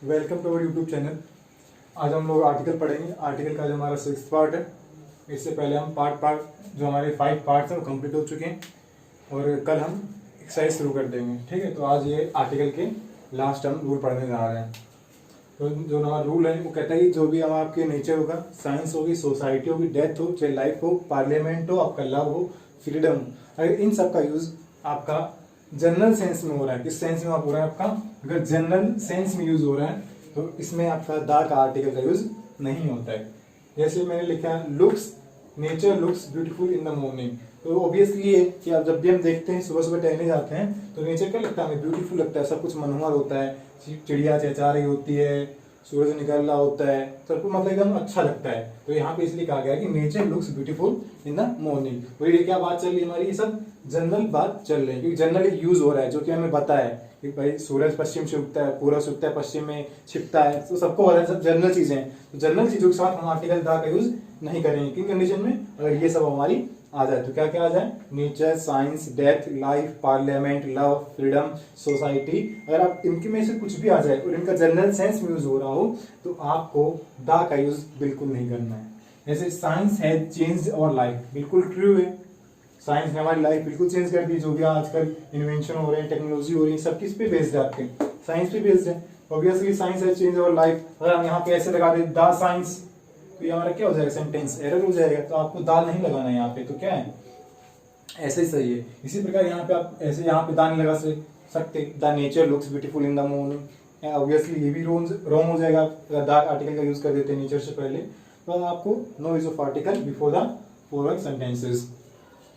Welcome to our YouTube channel. आज हम लोग आर्टिकल पढ़ेंगे। आर्टिकल का जो हमारा 6th पार्ट है, इससे पहले हम पार्ट जो हमारे 5 पार्ट्स हैं वो कंप्लीट हो चुके हैं और कल हम एक्सरसाइज शुरू कर देंगे। ठीक है, तो आज ये आर्टिकल के लास्ट हम रूल पढ़ने जा रहे हैं। तो जो हमारा रूल है वो कहता है कि जो भी हम आपके नेचर होगा, साइंस होगी, सोसाइटी होगी, डेथ हो, चाहे लाइफ हो, पार्लियामेंट हो, आपका लव हो, फ्रीडम हो, अगर इन सब का यूज आपका जनरल सेंस में हो रहा है, किस सेंस में आप हो रहा है आपका, अगर जनरल सेंस में यूज हो रहा है तो इसमें आपका दा का आर्टिकल का यूज नहीं होता है। जैसे मैंने लिखा है looks, nature looks beautiful in the morning, तो ऑब्वियसली ये कि आप जब भी हम देखते हैं सुबह सुबह टहलने जाते हैं तो नेचर क्या लगता है हमें, ब्यूटीफुल लगता है, सब कुछ मनोहर होता है, चिड़िया चहचहा रही होती है, सूरज निकल रहा होता है, सब कुछ मतलब एकदम अच्छा लगता है। तो यहाँ पे इसलिए कहा गया है कि nature looks beautiful in the morning. और ये क्या बात चल रही है हमारी, ये सब जनरल बात चल रही है क्योंकि जनरली यूज हो रहा है, जो कि हमें पता है कि भाई सूरज पश्चिम से उगता है, पूरब से उगता है, पश्चिम में छिपता है, तो सबको पता है, सब जनरल चीजें हैं। तो जनरल चीजों के साथ हम आर्टिकल दा का यूज नहीं करेंगे। किन कंडीशन में, अगर ये सब हमारी आ जाए तो क्या क्या आ जाए, nature, science, death, life, parliament, love, freedom, society, अगर आप इनके में से कुछ भी आ जाए और इनका जनरल सेंस में यूज हो रहा हो तो आपको दा का यूज बिल्कुल नहीं करना है। जैसे science has changed our life, बिल्कुल ट्रू है, साइंस ने हमारी लाइफ बिल्कुल चेंज कर दी। जो भी आजकल इन्वेंशन हो रहे हैं, टेक्नोलॉजी हो रही है, सब किस पे बेस्ड है, आपके साइंस पे बेस्ड है। Obviously science has changed our life, अगर हम यहाँ पे ऐसे लगा दे द साइंस तो ये हमारा क्या हो जाएगा, सेंटेंस एरर हो जाएगा। तो आपको दाल नहीं लगाना है यहाँ पे, तो क्या है ऐसे ही सही है। इसी प्रकार यहाँ पे आप ऐसे यहाँ पे दाल नहीं लगा सकते, the nature looks beautiful in the morning, obviously ये भी रॉन्ग हो जाएगा अगर द आर्टिकल का यूज कर देते हैं नेचर से पहले। तो आपको no use of article before the following sentences.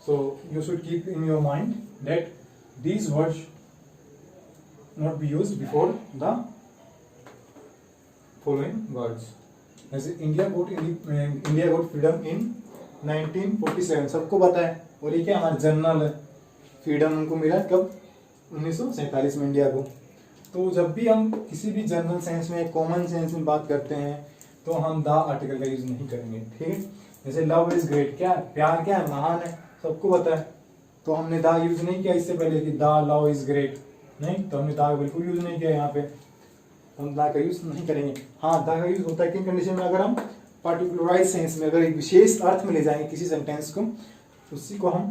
So you should keep in your mind that these words not be used before the following words. जैसे इंडिया गोट फ्रीडम इन 1947, सबको पता है, और ये क्या हमारा जनरल है, फ्रीडम उनको मिला कब, 1947 में इंडिया को। तो जब भी हम किसी भी जनरल सेंस में, कॉमन सेंस में बात करते हैं तो हम द आर्टिकल का यूज नहीं करेंगे। ठीक है, जैसे लव इज ग्रेट, क्या है, प्यार क्या है, महान है, सबको पता है, तो हमने दा यूज नहीं किया इससे पहले कि दा लव इज ग्रेट, नहीं, तो हमने दा बिल्कुल यूज नहीं किया यहाँ पे, हम दा का यूज नहीं करेंगे। हाँ, दा का यूज होता है किन कंडीशन में, अगर हम पार्टिकुलराइज सेंस में, अगर एक विशेष अर्थ में ले जाएंगे किसी सेंटेंस को, उसी को हम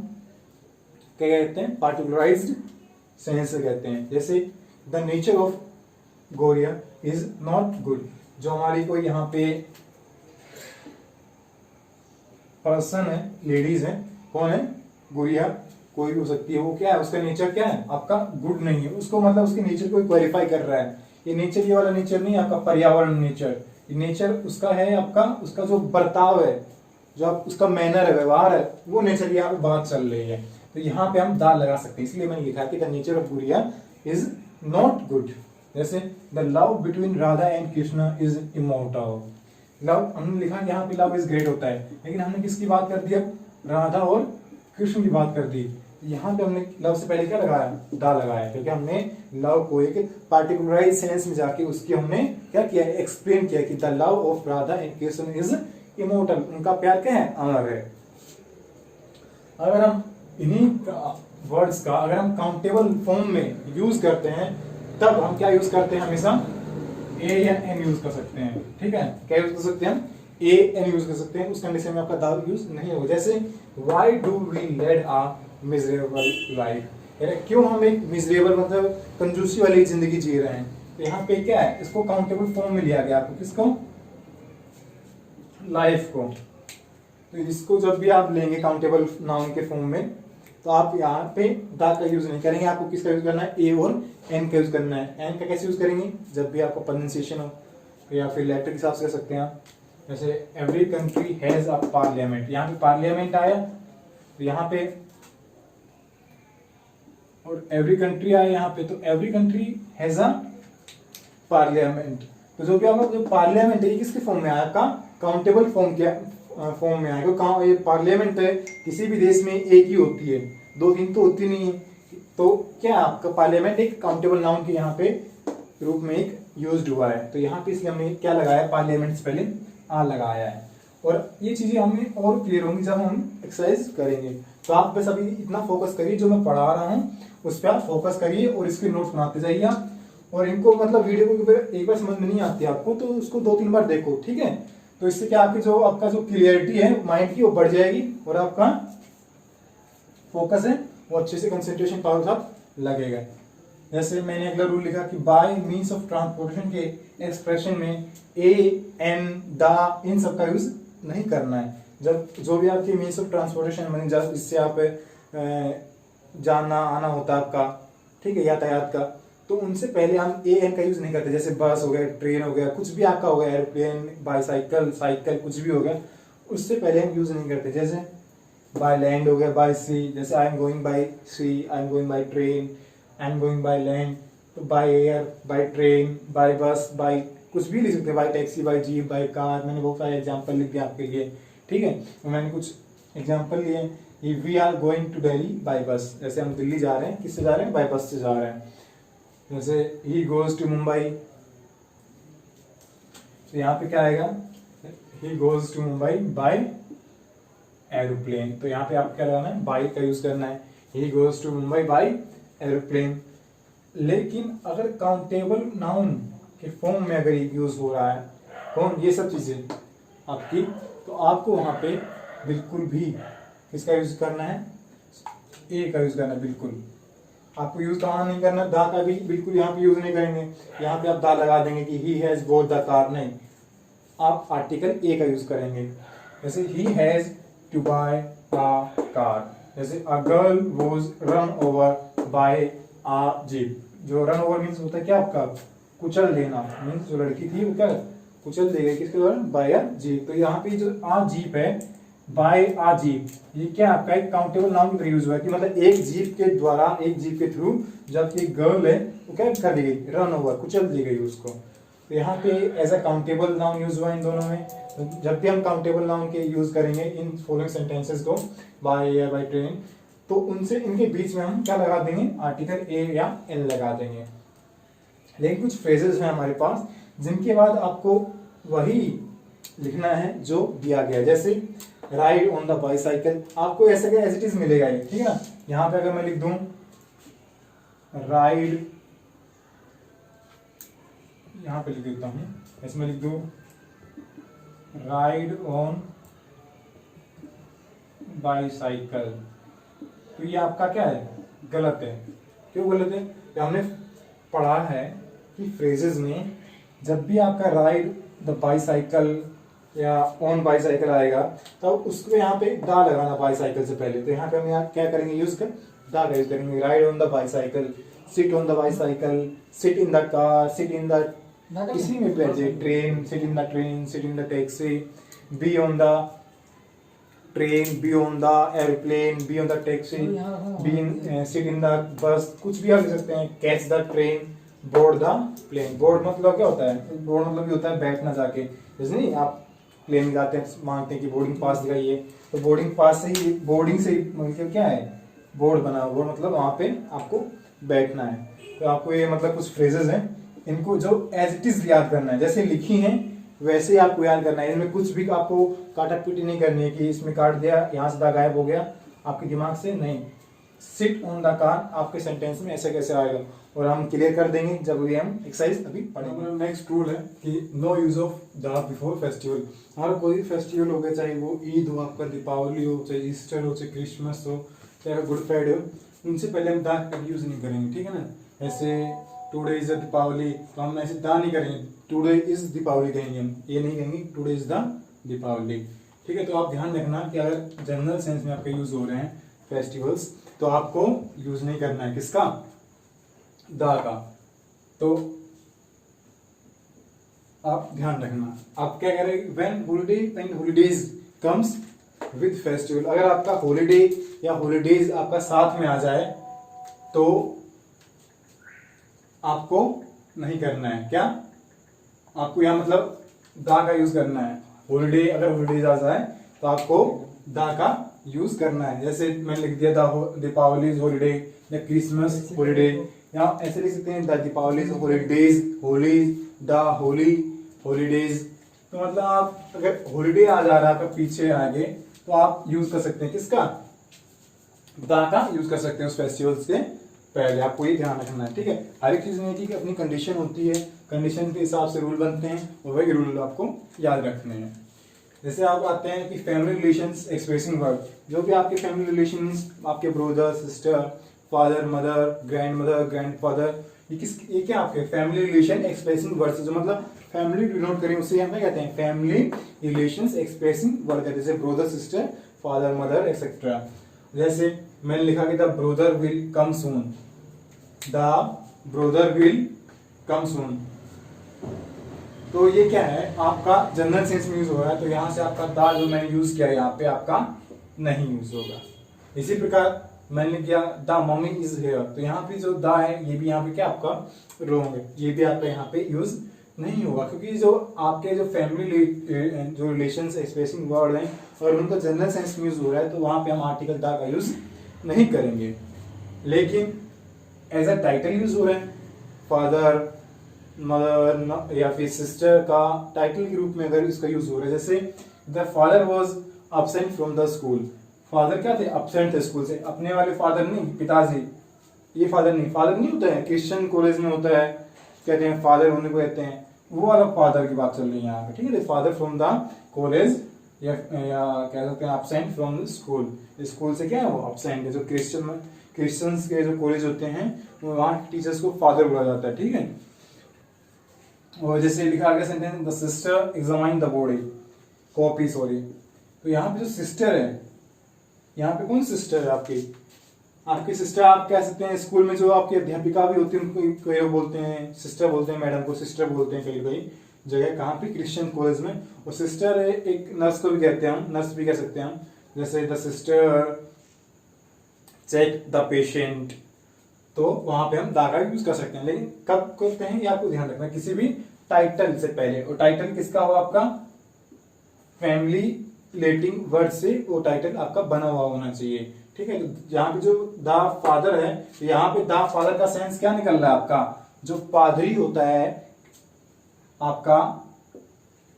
क्या कहते हैं, पार्टिकुलराइज्ड सेंस कहते हैं। जैसे द नेचर ऑफ गोरिया इज नॉट गुड, जो हमारी कोई यहाँ पे पर्सन है, लेडीज है, कौन है, गुड़िया, कोई भी हो सकती है, वो क्या है, उसका नेचर क्या है, आपका गुड नहीं है। उसको मतलब उसके नेचर को क्वेरीफाई कर रहा है, ये नेचर ये वाला नेचर नहीं है आपका पर्यावरण नेचर, ये नेचर उसका है आपका, उसका जो बर्ताव है, जो आप उसका मैनर है, व्यवहार है, वो नेचर यहाँ पे बात चल रही है। तो यहाँ पे हम दा लगा सकते हैं, इसलिए मैंने लिखा कि द नेचर ऑफ गुड़िया इज नॉट गुड। जैसे the love between Radha and Krishna is immortal, love हमने लिखा यहाँ पे लव इज ग्रेट होता है, लेकिन हमने किसकी बात कर दी, अब राधा और कृष्ण की बात कर दी। यहाँ पे हमने लव से पहले क्या लगाया, दा लगाया, क्योंकि हमने लव को एक पार्टिकुलराइज सेंस में जाके उसकी हमने क्या किया, एक्सप्लेन किया कि the love of Radha and Krishna is immortal, उनका प्यार क्या है, अमर है। अगर हम इन्हीं वर्ड्स का अगर हम काउंटेबल फॉर्म में यूज करते हैं तब हम क्या यूज करते हैं, हमेशा ए या एन यूज कर सकते हैं। ठीक है, क्या यूज कर सकते हैं हम, ए एन यूज कर सकते हैं, उस कंडीशन में आपका दा यूज नहीं होगा। जैसे why do we lead a miserable life, क्यों हम एक मिजरेबल मतलब कंजूसी वाली जिंदगी जी रहे हैं। तो यहाँ पे क्या है, इसको काउंटेबल फॉर्म में लिया गया आपको, किसको, लाइफ को। तो इसको जब भी आप लेंगे काउंटेबल नाउन के फॉर्म में तो आप यहाँ पे दा का यूज नहीं करेंगे, आपको किसका यूज करना है, ए और एन का यूज करना है। एन का कैसे यूज करेंगे, जब भी आपको प्रोनाउंसिएशन हो या फिर लेटर के हिसाब से कर सकते हैं आप। जैसे every country has a parliament, यहाँ पे पार्लियामेंट आया तो यहाँ पे, और एवरी कंट्री आया यहाँ पे, तो every country has a parliament. तो जो भी आपका जो पार्लियामेंट है किसके फॉर्म में आया, आपका काउंटेबल फॉर्म के फॉर्म में आएगा। ये पार्लियामेंट है किसी भी देश में एक ही होती है, दो तीन तो होती नहीं है। तो क्या आपका पार्लियामेंट एक काउंटेबल नाउन के यहाँ पे रूप में एक यूज्ड हुआ है। तो यहाँ पे इसलिए हमने क्या लगाया, पार्लियामेंट से पहले आ लगाया है। और ये चीजें हमें और क्लियर होंगी जब हम एक्सरसाइज करेंगे। तो आप बस अभी इतना फोकस करिए, जो मैं पढ़ा रहा हूँ उस पर आप फोकस करिए और इसके नोट्स बनाते जाइए आप। और इनको मतलब वीडियो को एक बार समझ में नहीं आती आपको तो उसको 2-3 बार देखो, ठीक है। तो इससे क्या आपकी जो आपका जो क्लियरिटी है माइंड की वो बढ़ जाएगी और आपका फोकस है वो अच्छे से कंसंट्रेशन पावर साथ लगेगा। जैसे मैंने अगला रूल लिखा कि बाय मीन्स ऑफ ट्रांसपोर्टेशन के एक्सप्रेशन में ए एन द इन सब का यूज नहीं करना है। जब जो भी आपकी मीन्स ऑफ ट्रांसपोर्टेशन मैंने जिससे आप जाना आना होता है आपका, ठीक है, यातायात का, तो उनसे पहले हम ए एन का यूज नहीं करते। जैसे बस हो गया, ट्रेन हो गया, कुछ भी आपका हो गया, एरोप्लेन, बाईसाइकिल, साइकिल, कुछ भी हो गया, उससे पहले हम यूज नहीं करते। जैसे बाय लैंड हो गया, बाय सी, जैसे I am going by sea, I am going by train, I am going by land. तो by air, by train, by bus, by कुछ भी लिख सकते हैं, by taxi, by jeep, by car. मैंने बहुत सारे एग्जाम्पल लिख दिए आपके लिए, ठीक है। तो मैंने कुछ एग्जाम्पल लिए, we are going to Delhi by bus, जैसे हम दिल्ली जा रहे हैं, किससे जा रहे हैं, बाय बस से जा रहे हैं। जैसे ही गोज टू मुंबई, तो यहाँ पे क्या आएगा, he goes to Mumbai by aeroplane. तो यहाँ पे आपको क्या लगाना है, बाय का यूज करना है, he goes to Mumbai by aeroplane. लेकिन अगर काउंटेबल नाउन के फॉर्म में अगर यूज हो रहा है, कौन, ये सब चीजें आपकी, तो आपको वहां पे बिल्कुल भी किसका यूज करना है, ए का यूज करना है। बिल्कुल आपको यूज कहाँ नहीं करना, दा का भी बिल्कुल यहाँ पे यूज नहीं करेंगे। यहाँ पे आप दा लगा देंगे कि he has bought the car, नहीं, आप आर्टिकल ए का यूज करेंगे। जैसे he has to buy a car, जैसे a girl was run over by a jeep. जो रन ओवर मीन्स होता है क्या आपका, कुचल देना, मीन्स जो लड़की थी वो क्या कुचल दे गई, किसके द्वारा, बाय अ जीप। तो यहाँ पे जो आ जीप है, बाय आ जीप, ये क्या आपका एक काउंटेबल नाउन की यूज हुआ है कि मतलब एक जीप के द्वारा, एक जीप के थ्रू जब एक गर्ल है वो क्या कर दी गई, रन ओवर, कुचल दी गई उसको। तो यहाँ पे as a countable noun use हुआ इन दोनों में। तो जब भी हम काउंटेबल नाउन के यूज करेंगे इन फॉलोइंग सेंटेंसेस को, बाय एयर, बाय ट्रेन, तो उनसे इनके बीच में हम क्या लगा देंगे, आर्टिकल ए या एन लगा देंगे। लेकिन कुछ फ्रेजेस हैं हमारे पास जिनके बाद आपको वही लिखना है जो दिया गया। जैसे राइड ऑन द बाईसाइकिल, आपको ऐसा क्या एज इट इज मिलेगा ये, ठीक है ना। यहां पे अगर मैं लिख दूं राइड, यहां पे लिख देता हूं, इसमें लिख दूं राइड ऑन बाईसाइकिल, तो ये आपका क्या है, गलत है। क्यों गलत है, तो हमने पढ़ा है कि फ्रेजेस में जब भी आपका राइड द बाईसाइकिल या ऑन बाईसाइकिल आएगा तो उसको यहाँ पे दा लगाना बाईसाइकिल से पहले। तो यहाँ पे हम यहाँ क्या करेंगे, यूज कर दा का यूज करेंगे। Ride on the bicycle, sit on the bicycle, sit in the car, sit in the, इसी में बैठे, train, sit in the train, sit in the taxi, be on the train, be on the aeroplane, be on the taxi, be in, sit in the bus, कुछ भी आप लिख सकते हैं। Catch the train, board the plane. Board मतलब क्या होता है, बोर्ड मतलब भी होता है बैठना जाके, जैसे नहीं आप प्लेन में जाते हैं, मांगते हैं कि बोर्डिंग पास दिखाइए, तो बोर्डिंग पास से ही, बोर्डिंग से ही मतलब क्या है, बोर्ड बना हुआ, बोर्ड मतलब वहां पे आपको बैठना है। तो आपको ये मतलब कुछ फ्रेजेस हैं, इनको जो एज इट इज याद करना है, जैसे लिखी हैं वैसे ही आपको याद करना है। इनमें कुछ भी आपको काटा पीटी नहीं करनी है कि इसमें काट दिया, यहाँ से दा गायब हो गया आपके दिमाग से, नहीं। सिट ऑन द कार आपके सेंटेंस में ऐसे कैसे आएगा, और हम क्लियर कर देंगे जब भी हम एक्सरसाइज अभी पढ़ेंगे। नेक्स्ट रूल है कि no use of the before festival. हमारा कोई भी फेस्टिवल हो गया, चाहे वो ईद हो, आपका दीपावली हो, चाहे ईस्टर हो, चाहे क्रिसमस हो, चाहे गुड फ्राइडे हो, उनसे पहले हम दा का यूज नहीं करेंगे, ठीक है ना। ऐसे टुडे इज द दीपावली, तो हम ऐसे दा नहीं करेंगे, टुडे इज दीपावली कहेंगे हम, ये नहीं कहेंगे टुडे इज द दीपावली, ठीक है। तो आप ध्यान रखना कि अगर जनरल सेंस में आपके यूज हो रहे हैं फेस्टिवल्स, तो आपको यूज नहीं करना है किसका, दा का। तो आप ध्यान रखना, आप क्या करें, when holiday and holidays comes with festival, अगर आपका हॉलिडे या हॉलीडेज आपका साथ में आ जाए तो आपको नहीं करना है, क्या आपको यहाँ मतलब दा का यूज करना है। हॉलिडे अगर हॉलीडेज आ जाए तो आपको दा का यूज करना है। जैसे मैंने लिख दिया दीपावली हॉलीडे या क्रिसमस हॉलीडे, या ऐसे लिख सकते हैं the Deepawali holidays, Holi, the Holi holidays. तो मतलब आप अगर हॉलीडे आ जा रहा है आपका पीछे आगे, तो आप यूज कर सकते हैं किसका, दा का यूज कर सकते हैं उस फेस्टिवल्स के पहले, आपको ये ध्यान रखना है, ठीक है। हर एक चीज़ नहीं थी कि अपनी कंडीशन होती है, कंडीशन के हिसाब से रूल बनते हैं और वही रूल आपको याद रखने हैं। जैसे आप आते हैं कि फैमिली रिलेशंस एक्सप्रेसिंग वर्ड, जो भी आपके फैमिली रिलेशंस, आपके brother sister, father mother, grand mother, grand father, ये क्या आपके फैमिली रिलेशन एक्सप्रेसिंग वर्ड्स, जो मतलब फैमिली डिनोट करें उसे हम क्या कहते हैं, फैमिली रिलेशंस एक्सप्रेसिंग वर्ड कहते हैं, जैसे brother sister, father mother etcetera. जैसे मैंने लिखा कि the brother will come soon, the brother will come soon, तो ये क्या है, आपका जनरल सेंस में यूज हो रहा है, तो यहाँ से आपका द जो मैंने यूज किया यहाँ पे आपका नहीं यूज होगा। इसी प्रकार मैंने किया द मम्मी इज हेयर, तो यहाँ पे जो द है ये भी यहाँ पे क्या आपका रॉन्ग है, ये भी आपका यहाँ पे यूज नहीं होगा, क्योंकि जो आपके जो फैमिली जो रिलेशंस एक्सप्रेसिंग वर्ड हैं और उनका जनरल सेंस में यूज हो रहा है, तो वहां पे हम आर्टिकल द का यूज नहीं करेंगे। लेकिन एज अ टाइटल यूज हो रहा है, फादर मदर या फिर सिस्टर का टाइटल के रूप में अगर इसका यूज हो रहा है, जैसे the father was absent from the school, father क्या थे, absent थे स्कूल से, अपने वाले फादर नहीं, पिताजी, ये फादर नहीं होता है, क्रिश्चियन कॉलेज में होता है, कहते हैं फादर होने को कहते हैं, वो वाला फादर की बात चल रही है यहाँ पे, ठीक है। फादर फ्रॉम द कॉलेज या कह सकते हैं absent from the school, school से क्या है वो absent है, जो क्रिश्चियंस के जो कॉलेज होते हैं वहाँ टीचर्स को फादर बोला जाता है, ठीक है। और जैसे लिखा गया sentence the sister examine the body copy, sorry, तो यहाँ पे जो सिस्टर है, यहाँ पे कौन सिस्टर है आपकी सिस्टर, आप कह सकते हैं स्कूल में जो आपकी अध्यापिका भी होती है उनको कई लोग बोलते हैं सिस्टर, बोलते हैं मैडम को सिस्टर बोलते हैं कई जगह, कहाँ पे, क्रिश्चियन कॉलेज में। और सिस्टर एक नर्स को भी कहते हैं हम, नर्स भी कह सकते हैं हम, जैसे the sister check the patient, तो वहां पे हम दा का यूज कर सकते हैं। लेकिन कब करते हैं ये आपको ध्यान रखना है, किसी भी टाइटल से पहले, और टाइटल किसका हो, आपका फैमिली रिलेटिंग वर्ड से वो टाइटल आपका बना हुआ होना चाहिए, ठीक है। यहाँ पे जो द फादर है, तो यहाँ पे द फादर का सेंस क्या निकल रहा है, आपका जो पादरी होता है आपका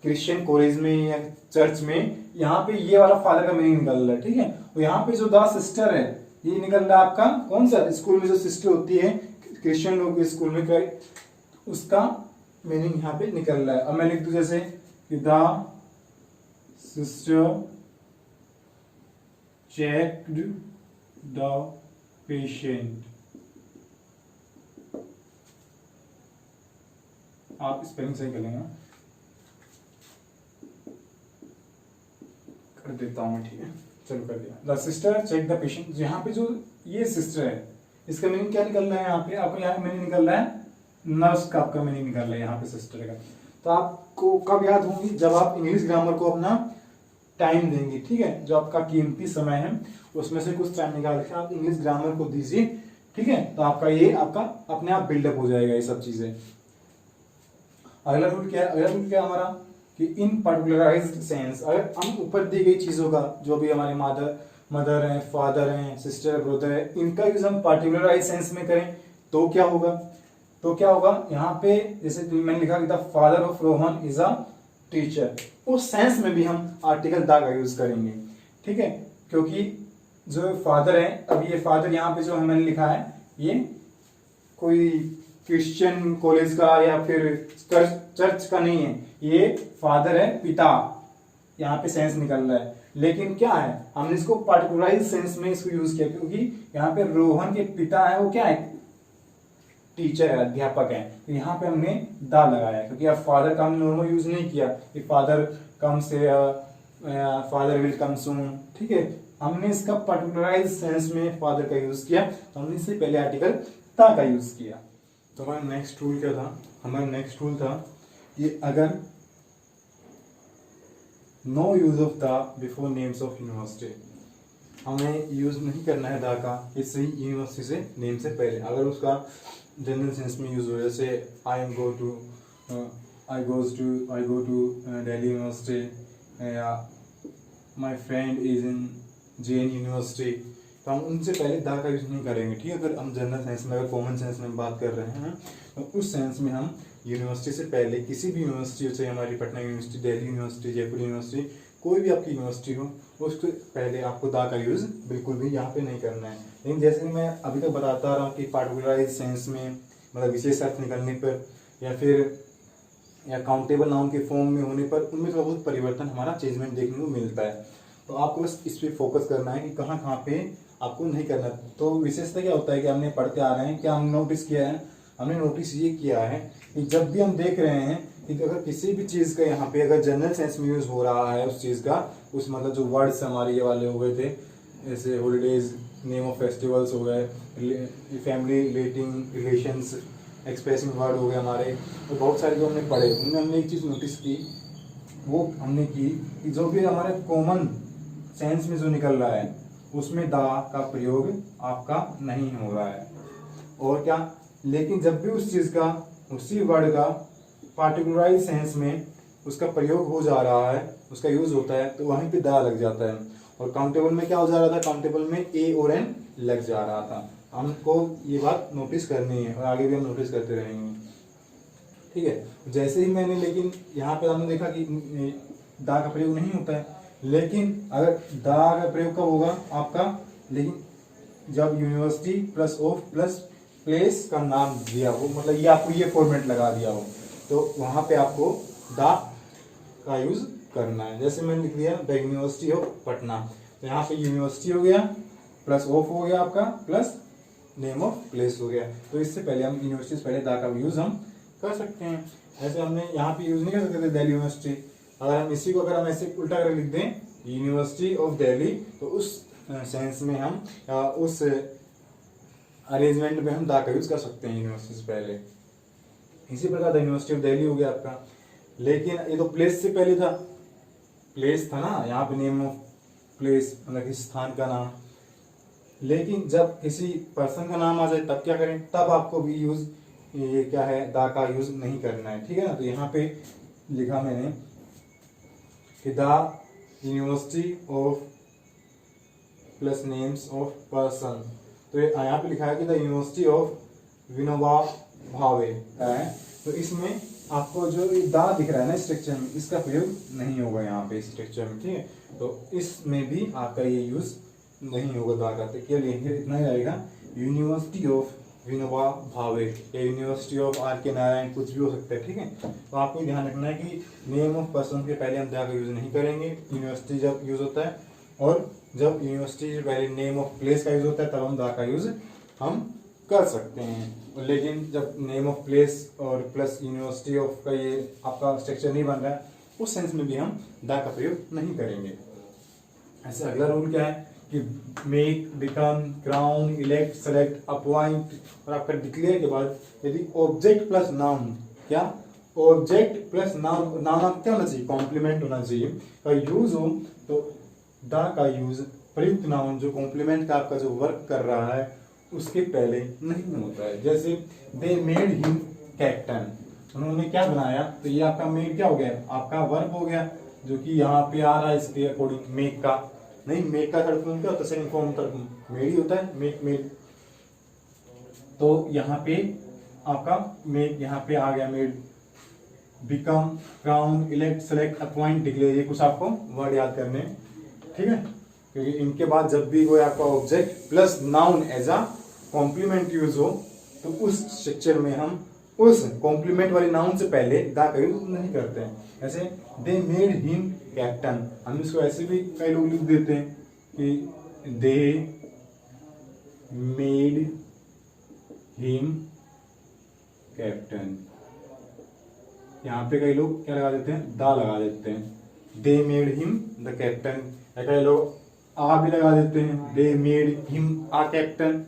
क्रिश्चियन कॉलेज में या चर्च में, यहाँ पे ये वाला फादर का मीनिंग निकल रहा है, ठीक है। और यहाँ पे जो द सिस्टर है ये निकल रहा है आपका कौन सा, स्कूल में जो सिस्टर होती है क्रिश्चियन लोग के स्कूल में, उसका मीनिंग यहाँ पे निकल रहा है। अब मैं लिख दूं जैसे कि the sister checked the patient, आप स्पेलिंग सही करेंगे, कर देता हूं मैं, ठीक है, चलो कर दिया। The sister check the patient, यहाँ पे जो ये सिस्टर है इसका मीनिंग क्या निकल रहा है, यहाँ पे आपको यहाँ मीनिंग निकल रहा है नर्स का, आपका मीनिंग निकल रहा है यहाँ पे सिस्टर का। तो आपको कब याद होंगी, जब आप इंग्लिश ग्रामर को अपना टाइम देंगे, ठीक है, जो आपका कीमती समय है उसमें से कुछ टाइम निकाल के आप इंग्लिश ग्रामर को दीजिए, ठीक है, तो आपका ये आपका अपने आप बिल्डअप हो जाएगा ये सब चीजें। अगला रूल क्या है, अगला रूल क्या है हमारा कि इन पर्टिकुलराइज्ड सेंस, अगर हम ऊपर दी गई चीजों का, जो भी हमारे मदर हैं, फादर हैं, सिस्टर ब्रदर है, इनका यूज हम पार्टिकुलराइज सेंस में करें तो क्या होगा, यहाँ पे जैसे मैंने लिखा कि the father of Rohan is a teacher, उस सेंस में भी हम आर्टिकल द का यूज करेंगे, ठीक है, क्योंकि जो फादर है, अब ये फादर यहाँ पे जो है मैंने लिखा है ये कोई क्रिश्चियन कॉलेज का या फिर चर्च का नहीं है, ये फादर है पिता, यहाँ पे सेंस निकल रहा है। लेकिन क्या है, हमने इसको पार्टिकुलराइज सेंस में इसको यूज किया, क्योंकि यहाँ पे रोहन के पिता है वो क्या है, टीचर है, अध्यापक है, तो यहाँ पे हमने द लगाया, क्योंकि अब फादर का हमने नॉर्मल यूज नहीं किया कि फादर कम से फादर विल कम सून, ठीक है, हमने इसका पार्टिकुलराइज सेंस में फादर का यूज किया, तो हमने इससे पहले आर्टिकल ता का यूज किया। तो हमारा नेक्स्ट रूल क्या था, हमारा नेक्स्ट रूल था कि अगर no use of the before names of university, हमें यूज नहीं करना है द का इससे यूनिवर्सिटी से नेम से पहले, अगर उसका जनरल सेंस में यूज हो, जैसे I go to Delhi university या my friend is in JN university, तो हम उनसे पहले द का यूज नहीं करेंगे, ठीक है। अगर हम जनरल सेंस में, अगर कॉमन सेंस में बात कर रहे हैं तो उस सेंस में हम यूनिवर्सिटी से पहले किसी भी यूनिवर्सिटी, जैसे हमारी Patna university, Delhi university, Jaipur university, कोई भी आपकी यूनिवर्सिटी हो उसके पहले आपको दा का यूज़ बिल्कुल भी यहाँ पे नहीं करना है। लेकिन जैसे कि मैं अभी तक बताता रहा हूँ कि पार्टिकुलराइज सेंस में मतलब विशेष अर्थ निकलने पर या फिर या काउंटेबल नाउन के फॉर्म में होने पर उनमें थोड़ा बहुत परिवर्तन हमारा चेंजमेंट देखने को मिलता है। तो आपको बस इस पर फोकस करना है कि कहाँ कहाँ पे आपको नहीं करना। तो विशेषता क्या होता है कि हमने पढ़ते आ रहे हैं, क्या हमने नोटिस किया है, हमने नोटिस ये किया है कि जब भी हम देख रहे हैं कि अगर किसी भी चीज़ का यहाँ पे अगर जनरल सेंस में यूज़ हो रहा है उस चीज़ का, उस मतलब जो वर्ड्स हमारे ये वाले हो गए थे जैसे हॉलीडेज, नेम ऑफ फेस्टिवल्स हो गए, family relating relations, expressing word हो गए हमारे, तो बहुत सारे जो हमने पढ़े उनमें हमने एक चीज़ नोटिस की, वो हमने की कि जो भी हमारे कॉमन सेंस में जो निकल रहा है उसमें दा का प्रयोग आपका नहीं हो रहा है। और क्या, लेकिन जब भी उस चीज़ का उसी वर्ड का पार्टिकुलराइज सेंस में उसका प्रयोग हो जा रहा है, उसका यूज़ होता है, तो वहीं पे दा लग जाता है। और काउंटेबल में क्या हो जा रहा था, काउंटेबल में ए और एन लग जा रहा था। हमको ये बात नोटिस करनी है और आगे भी हम नोटिस करते रहेंगे, ठीक है। जैसे ही मैंने, लेकिन यहाँ पे हमने देखा कि दा का प्रयोग नहीं होता है, लेकिन अगर दा का प्रयोग कब होगा आपका, लेकिन जब university plus of plus place का नाम दिया हो, मतलब ये आपको ये फॉर्मेट लगा दिया हो, तो वहाँ पे आपको दा का यूज करना है। जैसे मैंने लिख दिया द यूनिवर्सिटी ऑफ पटना, तो यहाँ पे यूनिवर्सिटी हो गया प्लस ऑफ हो गया आपका प्लस नेम ऑफ प्लेस हो गया। तो इससे पहले हम यूनिवर्सिटी से पहले दा का यूज हम कर सकते हैं। ऐसे हमने यहाँ पे यूज नहीं कर सकते थे दिल्ली यूनिवर्सिटी, अगर हम इसी को अगर हम ऐसे उल्टा कर लिख दें यूनिवर्सिटी ऑफ दिल्ली, तो उस सेंस में हम उस अरेंजमेंट में हम दा का यूज कर सकते हैं यूनिवर्सिटी से पहले। इसी प्रकार द यूनिवर्सिटी ऑफ दिल्ली हो गया आपका, लेकिन ये तो प्लेस से पहले था, प्लेस था ना, यहाँ पे नेम ऑफ प्लेस मतलब किसी स्थान का नाम। लेकिन जब किसी पर्सन का नाम आ जाए तब क्या करें, तब आपको भी यूज ये क्या है दा का यूज नहीं करना है, ठीक है ना। तो यहाँ पे लिखा मैंने कि the university of plus names of person, तो यहाँ पे लिखा है कि the university of Vinoba Bhave है। तो इसमें आपको जो दा दिख रहा है ना स्ट्रक्चर में, इसका प्रयोग नहीं होगा यहाँ पे स्ट्रक्चर में, ठीक है। तो इसमें भी आपका ये यूज नहीं होगा दा का, तो केवल इतना ही रहेगा यूनिवर्सिटी ऑफ विनोबा भावे या यूनिवर्सिटी ऑफ आर के नारायण, कुछ भी हो सकता है, ठीक है। तो आपको ध्यान रखना है कि नेम ऑफ पर्सन के पहले हम दा का यूज नहीं करेंगे यूनिवर्सिटी जब यूज होता है, और जब यूनिवर्सिटी से पहले नेम ऑफ प्लेस का यूज होता है तब हम दा का यूज हम कर सकते हैं। लेकिन जब नेम ऑफ प्लेस और प्लस यूनिवर्सिटी ऑफ का ये आपका स्ट्रक्चर नहीं बन रहा है, उस सेंस में भी हम दा का प्रयोग नहीं करेंगे। ऐसे अगला रूल क्या है कि make, become, crown, elect, select, appoint और आपका डिक्लेयर के बाद यदि ऑब्जेक्ट प्लस नाउन, क्या ऑब्जेक्ट प्लस नाउन, नाउन क्या होना चाहिए, कॉम्प्लीमेंट होना चाहिए, का यूज हो, तो दा का यूज प्रयुक्त नाउन जो कॉम्प्लीमेंट का आपका जो वर्क कर रहा है उसके पहले नहीं होता है। जैसे दे मेड हिम कैप्टन, उन्होंने क्या बनाया, तो ये आपका मेड क्या हो गया, आपका वर्क हो गया, जो कि यहाँ पे आ रहा है इसके अकॉर्डिंग मेक का नहीं, मेक का थर्ड फॉर्म क्या होता है, सेकंड फॉर्म थर्ड मेड ही होता है, मेक मेड। तो यहाँ पे आपका मेक यहाँ पे आ गया made, become, crown, elect, select, appoint, declare, ये कुछ आपको वर्ड याद करने, ठीक है। क्योंकि इनके बाद जब भी कोई आपका object plus noun as a complement use हो, तो उस स्ट्रक्चर में हम उस कॉम्प्लीमेंट वाले नाउन से पहले दा का यूज नहीं करते हैं। ऐसे दे मेड हिम कैप्टन, हम इसको ऐसे भी कई लोग लिख देते हैं कि दे मेड हिम कैप्टन, यहाँ पे कई लोग क्या लगा देते हैं, दा लगा देते हैं, they made him the captain, या कई लोग आ भी लगा देते हैं, they made him a captain.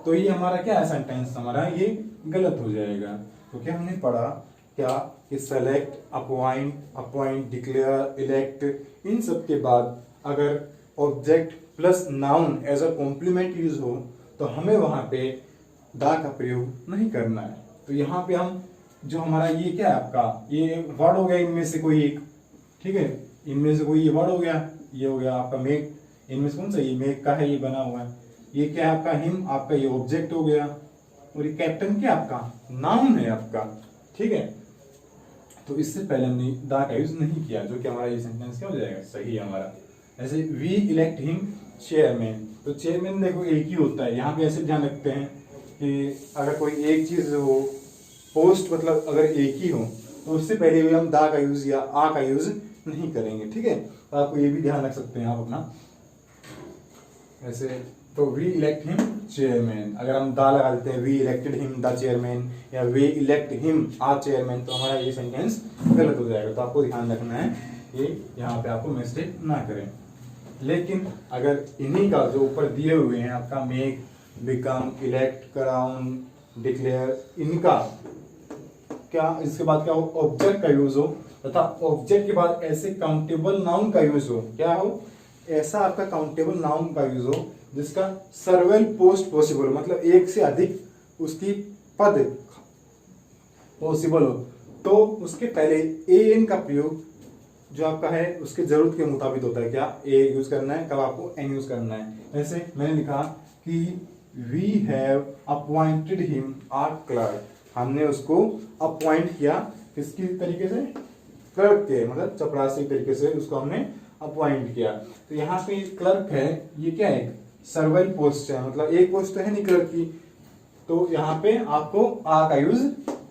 तो ये हमारा क्या है, सेंटेंस हमारा ये गलत हो जाएगा। तो क्या हमने पढ़ा क्या कि select, appoint, appoint, declare, elect, इन सब के बाद अगर object plus noun as a complement use हो तो हमें वहां पे दा का प्रयोग नहीं करना है। तो यहाँ पे हम जो हमारा ये क्या है आपका, ये वर्ड हो गया इनमें से कोई एक, ठीक है, इनमें से कोई ये वर्ड हो गया, ये हो गया आपका मेक, इनमें से कौन सा ये मेक का है, ये बना हुआ है, ये क्या है आपका हिम, आपका ये ऑब्जेक्ट हो गया, और ये कैप्टन क्या आपका नाउन है आपका, ठीक है। तो इससे पहले हमने दा का यूज नहीं किया, जो कि हमारा ये सेंटेंस क्या हो जाएगा, सही है हमारा। ऐसे वी इलेक्ट हिम चेयरमैन, तो चेयरमैन देखो एक ही होता है, यहाँ पे ऐसे ध्यान रखते हैं कि अगर कोई एक चीज हो, पोस्ट मतलब अगर एक ही हो, तो उससे पहले भी हम दा का यूज या आ का यूज नहीं करेंगे, ठीक है। तो आपको ये भी ध्यान रख सकते हैं आप अपना ऐसे। तो वी इलेक्ट हिम चेयरमैन, अगर हम दा लगा देते हैं we elected him the chairman या we elect him a chairman, तो हमारा ये सेंटेंस गलत हो जाएगा। तो आपको ध्यान रखना है कि यहाँ पे आपको मिस्टेक ना करें। लेकिन अगर इन्हीं का जो ऊपर दिए हुए हैं आपका make, become, elect, crown, declare, इनका क्या इसके बाद क्या हो, ऑब्जेक्ट का यूज हो, तथा ऑब्जेक्ट के बाद ऐसे काउंटेबल नाउन का यूज हो, क्या हो, ऐसा आपका काउंटेबल नाउन का यूज हो जिसका सर्वल पोस्ट पॉसिबल, मतलब एक से अधिक उसकी पद पॉसिबल हो, तो उसके पहले ए एन का प्रयोग जो आपका है उसके जरूरत के मुताबिक होता है। क्या ए यूज करना है, कब आपको एन यूज करना है। जैसे मैंने लिखा कि we have appointed him a clerk, हमने उसको अपॉइंट किया किसकी तरीके से, क्लर्क के, मतलब चपरासी तरीके से उसको हमने अपॉइंट किया। तो यहाँ पे क्लर्क है, ये क्या है, सर्वल पोस्ट है, मतलब एक पोस्ट तो है नहीं क्लर्क की, तो यहाँ पे आपको आ का यूज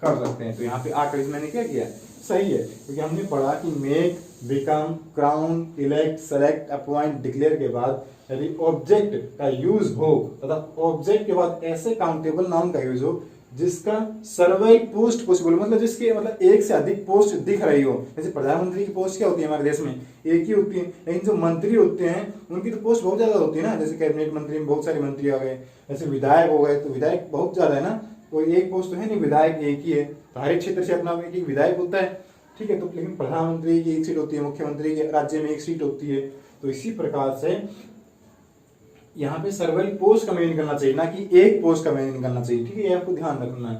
कर सकते हैं। तो यहाँ पे आ का यूज मैंने क्या किया, सही है, क्योंकि हमने पढ़ा कि make, become, crown, elect, select, appoint, declare के बाद यदि ऑब्जेक्ट का यूज हो तथा ऑब्जेक्ट के बाद ऐसे काउंटेबल नाउन का यूज हो जिसका सर्वल पोस्ट पॉसिबल, मतलब जिसके मतलब एक से अधिक पोस्ट दिख रही हो। जैसे प्रधानमंत्री की पोस्ट क्या होती है हमारे देश में, एक ही होती है, लेकिन जो मंत्री होते हैं उनकी तो पोस्ट बहुत ज्यादा होती है ना। जैसे कैबिनेट मंत्री में बहुत सारे मंत्री आ गए, जैसे विधायक हो गए, तो विधायक बहुत ज्यादा है ना, कोई एक पोस्ट तो है नहीं, विधायक एक ही है। तो हर एक क्षेत्र से अपना एक एक विधायक होता है, ठीक है। तो लेकिन प्रधानमंत्री की एक सीट होती है, मुख्यमंत्री के राज्य में एक सीट होती है। तो इसी प्रकार से यहाँ पे सर्वल पोस्ट का मीनिंग करना चाहिए, ना कि एक पोस्ट का मीनिंग करना चाहिए, ठीक है, ये आपको ध्यान रखना है।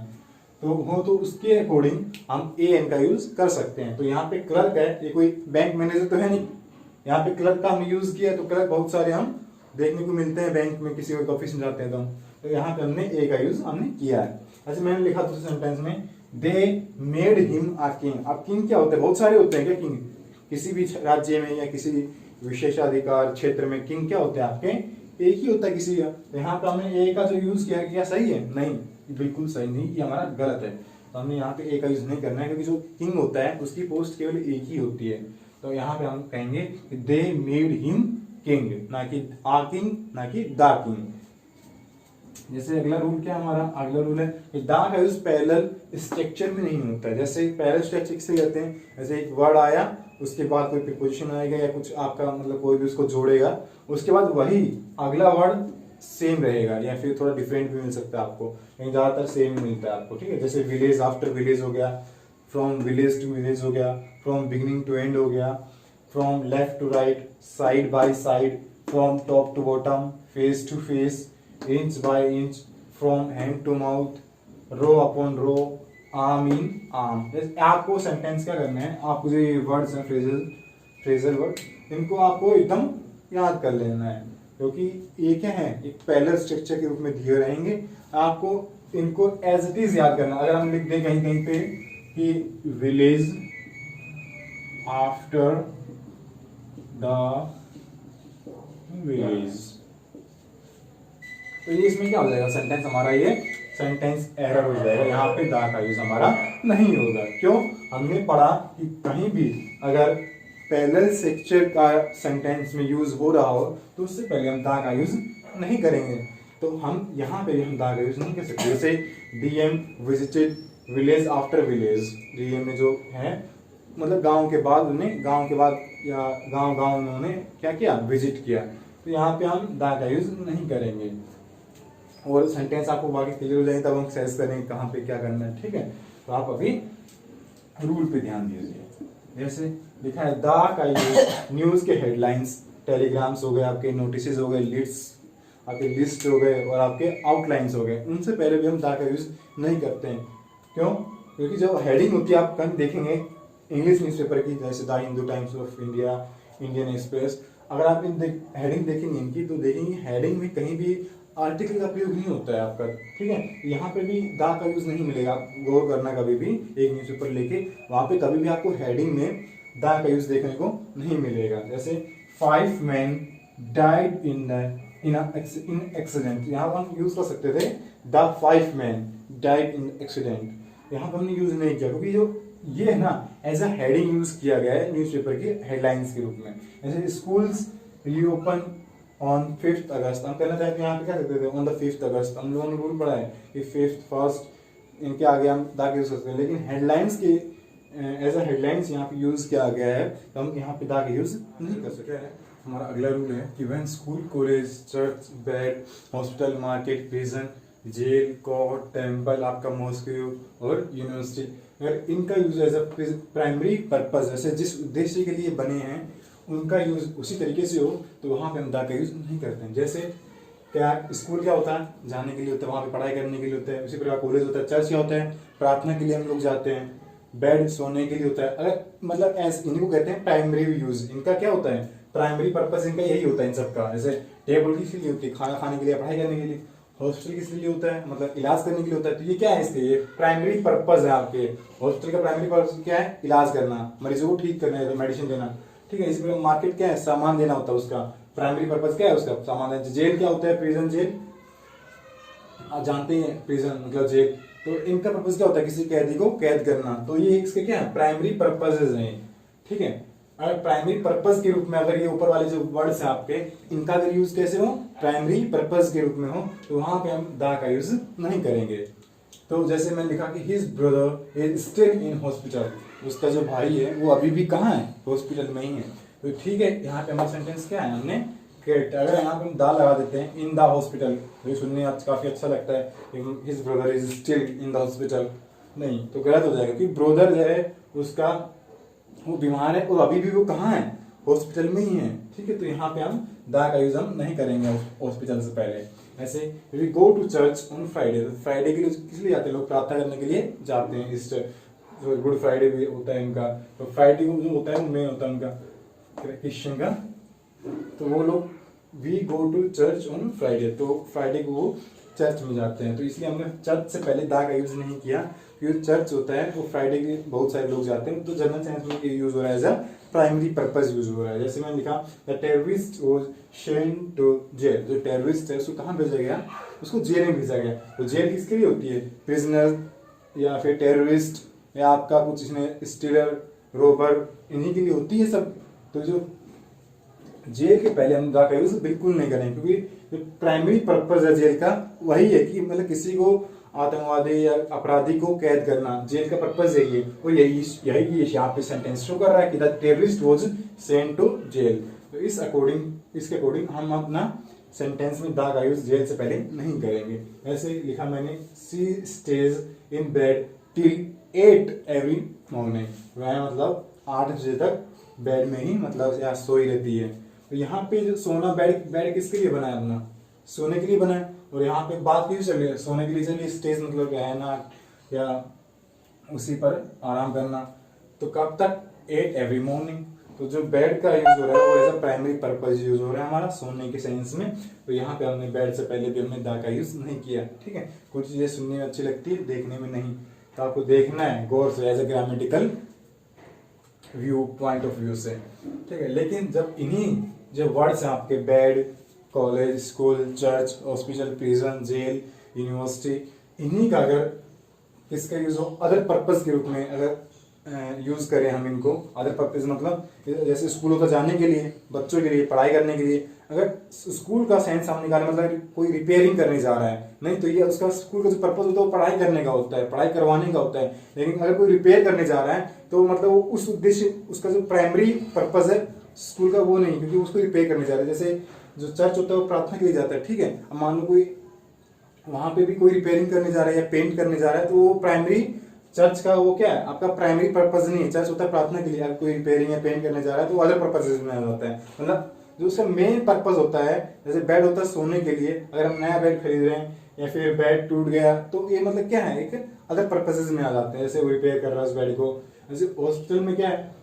तो हो तो उसके अकॉर्डिंग हम ए एन का यूज कर सकते हैं। तो यहाँ पे क्लर्क है, ये कोई बैंक मैनेजर तो है नहीं, यहाँ पे क्लर्क का हमने यूज किया। तो क्लर्क बहुत सारे हम देखने को मिलते हैं बैंक में, किसी और ऑफिस में जाते हैं तो यहाँ पे हमने ए का यूज हमने किया है। ऐसे मैंने लिखा दूसरे सेंटेंस में, they made him a king. अब किंग क्या होता है, बहुत सारे होते हैं क्या किंग, किसी भी राज्य में या किसी विशेषाधिकार क्षेत्र में किंग क्या होते हैं आपके, एक ही होता है किसी का। तो यहाँ पे हमने ए का जो यूज किया, क्या सही है, नहीं, बिल्कुल सही नहीं, ये हमारा गलत है। तो हमने यहाँ पे ए का यूज नहीं करना है, क्योंकि जो किंग होता है उसकी पोस्ट केवल एक ही होती है। तो यहाँ पे हम कहेंगे दे मेड हिम किंग, ना कि आ किंग, ना कि दा किंग। जैसे अगला रूल क्या हमारा, अगला रूल है कि दा का यूज पैरेलल स्ट्रक्चर में नहीं होता है। जैसे पैरेलल स्ट्रक्चर किसे कहते हैं, जैसे एक वर्ड आया उसके बाद कोई प्रीपोजिशन आएगा या कुछ आपका मतलब कोई भी उसको जोड़ेगा, उसके बाद वही अगला वर्ड सेम रहेगा या फिर थोड़ा डिफरेंट भी मिल सकता है आपको, लेकिन ज्यादातर सेम ही मिलता है आपको, ठीक है। जैसे विलेज आफ्टर विलेज हो गया, फ्रॉम विलेज टू विलेज हो गया, फ्रॉम बिगिनिंग टू एंड हो गया, from left to right, side by side, from top to bottom, face to face, inch by inch, from hand to mouth, row upon row, arm in arm. आपको sentence क्या करना है, आपको जो ये words हैं फ्रेजल वर्ड, इनको आपको एकदम याद कर लेना है, क्योंकि ये क्या है, एक पैरेलल स्ट्रक्चर के रूप में दिए रहेंगे, आपको इनको एज इट इज याद करना। अगर हम लिख दें कहीं कहीं पे कि विलेज आफ्टर द विलेज, तो ये इसमें क्या हो जाएगा, सेंटेंस हमारा ये सेंटेंस एरर हो जाएगा, यहाँ पे दा का यूज हमारा नहीं होगा। क्यों, हमने पढ़ा कि कहीं भी अगर पैरेलल स्ट्रक्चर का सेंटेंस में यूज हो रहा हो तो उससे पहले हम दा का यूज नहीं करेंगे। तो हम यहाँ पे हम दा का यूज नहीं कर सकते। जैसे DM visited village after village, DM में जो है मतलब गांव के बाद उन्हें, गांव के बाद या गांव गांव उन्होंने क्या किया, विजिट किया। तो यहाँ पे हम दा का यूज नहीं करेंगे। और सेंटेंस आपको बाकी क्लियर हो जाए तब हम एक्सरसाइज करेंगे कहाँ पे क्या करना है, ठीक है। तो आप अभी रूल पे ध्यान दीजिए। जैसे लिखा है दा का यूज न्यूज के हेडलाइंस, टेलीग्राम्स हो गए, आपके नोटिस हो गए, लिस्ट आपके लिस्ट हो गए और आपके आउटलाइंस हो गए, उनसे पहले भी हम दा का यूज नहीं करते हैं। क्यों, क्योंकि जो हेडिंग होती है आप कहीं देखेंगे इंग्लिश न्यूज़पेपर की, जैसे the Hindu, times of India, Indian express, अगर आप इन हेडिंग देखेंगे इनकी तो देखेंगे हेडिंग में कहीं भी आर्टिकल का प्रयोग नहीं होता है आपका, ठीक है। यहाँ पे भी दा का यूज नहीं मिलेगा, आप गौर करना कभी भी एक न्यूज़पेपर लेके वहाँ पे कभी भी आपको हेडिंग में दा का यूज देखने को नहीं मिलेगा। जैसे 5 men died in एक्सीडेंट, यहाँ पर हम यूज कर सकते थे the 5 men died in accident, यहाँ पर हमने यूज नहीं किया क्योंकि जो ये है ना एज अ हेडिंग यूज किया गया है न्यूज़पेपर की हेडलाइंस के रूप में। जैसे स्कूल्स रीओपन ऑन 5th अगस्त, हम कहना चाहते हैं यहाँ पे क्या कहते थे ऑन द 5th अगस्त, हम लोगों ने रूल पढ़ा है कि 5th 1st इनके आगे हम दाग यूज करते हैं, लेकिन हेडलाइंस के एज अ हेडलाइंस यहाँ पे यूज किया गया है तो हम यहाँ पे दाग यूज नहीं कर सकते हैं। हमारा अगला रूल है कि when school, college, church, bed, hospital, market, prison, jail, court, temple, आपका मॉस्क और यूनिवर्सिटी, अगर इनका use as a primary purpose, जैसे जिस उद्देश्य के लिए बने हैं उनका यूज उसी तरीके से हो तो वहाँ पे हम दा का यूज नहीं करते हैं। जैसे क्या स्कूल क्या होता है जाने के लिए होता है, वहाँ पे पढ़ाई करने के लिए होता है, उसी प्रकार कॉलेज होता है, चर्च क्या होता है प्रार्थना के लिए हम लोग जाते हैं, बेड सोने के लिए होता है। अगर मतलब एज इनको कहते हैं प्राइमरी यूज, इनका क्या होता है प्राइमरी पर्पज इनका यही होता है इन सबका। जैसे टेबल किस लिए होती है खाना खाने के लिए, पढ़ाई करने के लिए, हॉस्पिटल किस लिए होता है मतलब इलाज करने के लिए होता है। तो ये क्या है इसके ये प्राइमरी पर्पज है आपके हॉस्पिटल का प्राइमरी पर्पज क्या है इलाज करना, मरीजों को ठीक करना है तो मेडिसिन देना, ठीक है। इसी प्रकार मार्केट क्या है सामान देना होता है, उसका प्राइमरी पर्पज क्या है उसका सामान देना। जेल क्या होता है प्रिजन जेल, आप जानते हैं प्रिजन मतलब जेल, तो इनका पर्पज क्या होता है किसी कैदी को कैद करना, तो ये इसके क्या है प्राइमरी पर्पजेज हैं, ठीक है। अगर प्राइमरी पर्पज के रूप में अगर ये ऊपर वाले जो वर्ड्स हैं आपके इनका अगर यूज कैसे हो प्राइमरी पर्पज के रूप में हो तो वहां पे हम दा का यूज नहीं करेंगे। तो जैसे मैंने लिखा कि his brother is still in hospital, उसका जो भाई है वो अभी भी कहाँ है हॉस्पिटल में ही है, तो ठीक है। यहाँ पे हमारा सेंटेंस क्या है हमने करेक्ट, अगर यहाँ पे हम दा लगा देते हैं इन द हॉस्पिटल तो ये सुनने आज काफी अच्छा लगता है his brother is still in the hospital, नहीं तो गलत हो जाएगा क्योंकि ब्रदर जो है उसका वो बीमार है और अभी भी वो कहाँ है हॉस्पिटल में ही है, ठीक है। तो यहाँ पे हम दा का यूज हम नहीं करेंगे हॉस्पिटल से पहले। ऐसे we go to church on Friday, तो फ्राइडे के लिए किस लिए जाते हैं लोग प्रार्थना करने के लिए जाते हैं, ईस्टर गुड फ्राइडे भी होता है इनका, तो फ्राइडे जो होता है मेन होता है उनका क्रिश्चियन का, तो वो लोग we go to church on Friday, तो फ्राइडे को वो चर्च में जाते हैं, तो इसलिए हमने चर्च से पहले दा का यूज नहीं किया क्योंकि चर्च होता है वो फ्राइडे के बहुत सारे लोग जाते हैं, तो जनरल साइंस में ये यूज हो रहा है as a primary purpose use हो रहा है। जैसे मैंने लिखा the terrorist was sent to jail, जो टेररिस्ट है उसको कहाँ भेजा गया उसको जेल में भेजा गया, तो जेल किसके लिए होती है प्रिजनर या फिर टेररिस्ट या आपका कुछ इसमें स्टीलर रोबर इन्हीं के लिए होती है सब। तो जो जेल के पहले हम दा का यूज बिल्कुल नहीं करें क्योंकि जो प्राइमरी पर्पज है जेल का वही है कि मतलब किसी को आतंकवादी या अपराधी को कैद करना, जेल का पर्पज यही है, वो यही यहाँ पे सेंटेंस शो कर रहा है कि the terrorist was sent to jail. तो इसके अकॉर्डिंग हम अपना सेंटेंस में दा का यूज जेल से पहले नहीं करेंगे। ऐसे लिखा मैंने she stays in bed till 8 every morning, वह मतलब 8 बजे तक बेड में ही मतलब यहाँ सोई रहती है। तो यहाँ पे जो सोना बेड किसके लिए बना है अपना सोने के लिए बना है, और यहाँ पे बात क्यों चल रही है सोने के लिए चलिए स्टेज मतलब क्या है ना या उसी पर आराम करना, तो कब तक 8 एवरी मॉर्निंग, तो जो बेड का यूज हो रहा है वो as a primary purpose use हो रहा है हमारा सोने के सेंस में, तो यहाँ पे हमने बेड से पहले भी हमने दा का यूज नहीं किया, ठीक है। कुछ चीजें सुनने में अच्छी लगती है देखने में नहीं, तो आपको देखना है गौर से as a grammatical view point of view से, ठीक है। लेकिन जब इन्हीं जो वर्ड्स हैं आपके bed, college, school, church, hospital, prison, jail, university, इन्हीं का अगर इसका यूज हो अदर पर्पज के रूप में अगर यूज करें हम इनको, अदर पर्पज मतलब जैसे स्कूलों का जाने के लिए, बच्चों के लिए, पढ़ाई करने के लिए, अगर स्कूल का सेंस हम निकालें मतलब कोई रिपेयरिंग करने जा रहा है, नहीं तो ये उसका स्कूल का जो पर्पज होता है वो पढ़ाई करने का होता है, पढ़ाई करवाने का होता है। लेकिन अगर कोई रिपेयर करने जा रहा है तो मतलब वो उस उद्देश्य उसका जो प्राइमरी पर्पज है स्कूल का वो नहीं, क्योंकि उसको रिपेयर करने जा रहा है। जैसे जो चर्च होता है वो प्रार्थना के लिए जाता है, ठीक है। अब मान लो कोई वहां पे भी कोई रिपेयरिंग करने जा रहा है या पेंट करने जा रहा है तो वो प्राइमरी चर्च का वो क्या है आपका प्राइमरी पर्पज नहीं है, चर्च होता है प्रार्थना के लिए, अगर कोई रिपेयरिंग या पेंट करने जा रहा है तो अदर पर्पज में आ जाता है, मतलब जो उसका मेन पर्पज होता है। जैसे बेड होता है सोने के लिए, अगर हम नया बेड खरीद रहे हैं या फिर बेड टूट गया तो ये मतलब क्या है एक अदर पर्पजेज में आ जाते हैं, जैसे वो रिपेयर कर रहा है उस बेड को। जैसे हॉस्पिटल में क्या है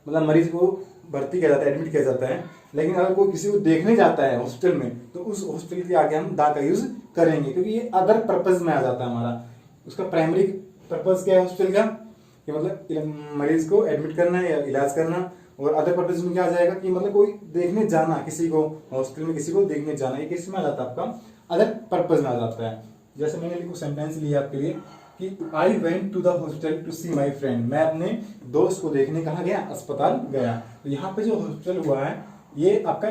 मतलब मरीज को भर्ती किया जाता है, एडमिट किया जाता है, लेकिन अगर कोई किसी को देखने जाता है हॉस्पिटल में तो उस हॉस्पिटल के आगे हम दा का यूज करेंगे, क्योंकि ये अदर पर्पज में आ जाता है हमारा। उसका प्राइमरी पर्पज क्या है हॉस्पिटल का, कि मतलब मरीज को एडमिट करना है या इलाज करना, और अदर पर्पज में क्या आ जाएगा कि मतलब कोई देखने जाना, किसी को हॉस्पिटल में किसी को देखने जाना, ये किस में आ जाता है आपका अदर पर्पज में आ जाता है। जैसे मैंने लिखो सेंटेंस लिया आपके लिए कि I went to the hospital to see my friend, मैं अपने दोस्त को देखने कहाँ गया, अस्पताल गया। तो यहाँ पे जो हॉस्पिटल हुआ है ये आपका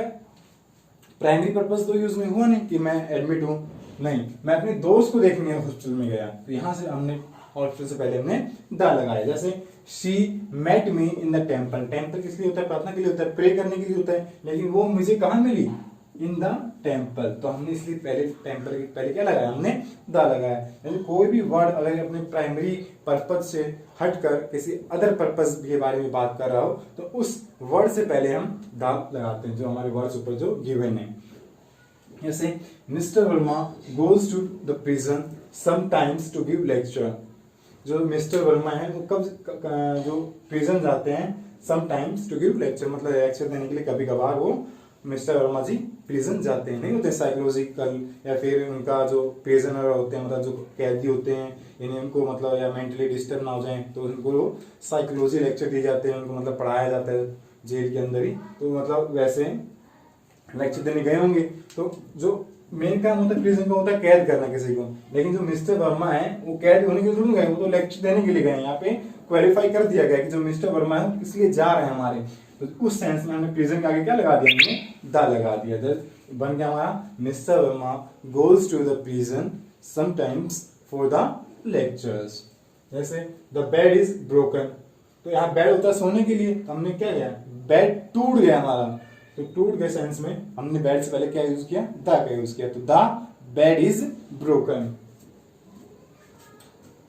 प्राइमरी पर्पज तो यूज में हुआ नहीं कि मैं एडमिट हूँ, नहीं, मैं अपने दोस्त को देखने हॉस्पिटल में गया। तो यहाँ से हमने हॉस्पिटल से पहले हमने द लगाया। जैसे she met me in the temple, temple किस लिए होता है, प्रार्थना के लिए होता है, प्रे करने के लिए होता है, लेकिन वो मुझे कहाँ मिली, इन द टेम्पल। तो हमने इसलिए पहले टेम्पल के पहले क्या लगाया, हमने द लगाया। यानी कोई भी वर्ड अगर अपने प्राइमरी पर्पज से हटकर किसी अदर पर्पज के बारे में बात कर रहा हो तो उस वर्ड से पहले हम द लगाते हैं, जो हमारे वर्ड्स ऊपर जो गिवन है। जैसे mister Verma goes to the prison sometimes to give lecture, जो मिस्टर वर्मा है वो कब जो प्रिजन जाते हैं समटाइम्स टू गिव लेक्चर, मतलब लेक्चर देने के लिए कभी कभार वो मिस्टर वर्मा जी प्रिजन जाते हैं। नहीं होते साइकोलॉजिकल या फिर उनका जो प्रिजनर होते हैं, मतलब जो कैदी होते हैं, इन्हें उनको मतलब या मेंटली डिस्टर्ब ना हो जाए तो उनको साइकोलॉजी लेक्चर दिए जाते हैं, उनको मतलब पढ़ाया जाता है जेल के अंदर ही। तो मतलब वैसे लेक्चर देने गए होंगे। तो जो मेन काम होता है प्रिजन का होता है कैद करना किसी को, लेकिन जो मिस्टर वर्मा है वो कैद होने के लिए थोड़ी गए, वो तो लेक्चर देने के लिए गए। यहाँ पे क्वेलिफाई कर दिया गया कि जो मिस्टर वर्मा है इसलिए जा रहे हैं हमारे, तो उस सेंस में हमने प्रिजन के आगे क्या लगा दिया, हमने द लगा दिया। बन गया हमारा mister Verma goes to the prison sometimes for the lectures. जैसे द बेड इज ब्रोकन, तो यहाँ बेड होता है सोने के लिए, तो हमने क्या किया, बेड टूट गया हमारा। तो टूट गए सेंस में हमने बेड से पहले क्या यूज किया, द का यूज किया। तो द बेड इज ब्रोकन।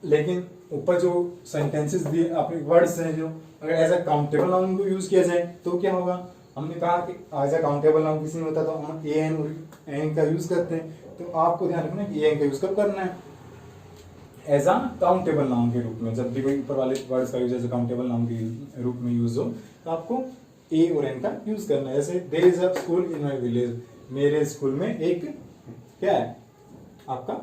लेकिन ऊपर जो सेंटेंसेस दिए अपने वर्ड्स हैं, जो अगर एज अ काउंटेबल नाउन को यूज किया जाए तो क्या होगा, हमने कहा कि एज अ काउंटेबल नाउन किसी में होता तो हम ए एन का यूज करते हैं। तो आपको ध्यान रखना कि ए एन का यूज कब करना है, एज अ काउंटेबल नाउन के रूप में। जब भी कोई ऊपर वाले वर्ड्स का use as a countable noun के रूप में यूज हो तो आपको ए और एन का यूज करना है। जैसे there is a school in my village, मेरे स्कूल में एक क्या है आपका,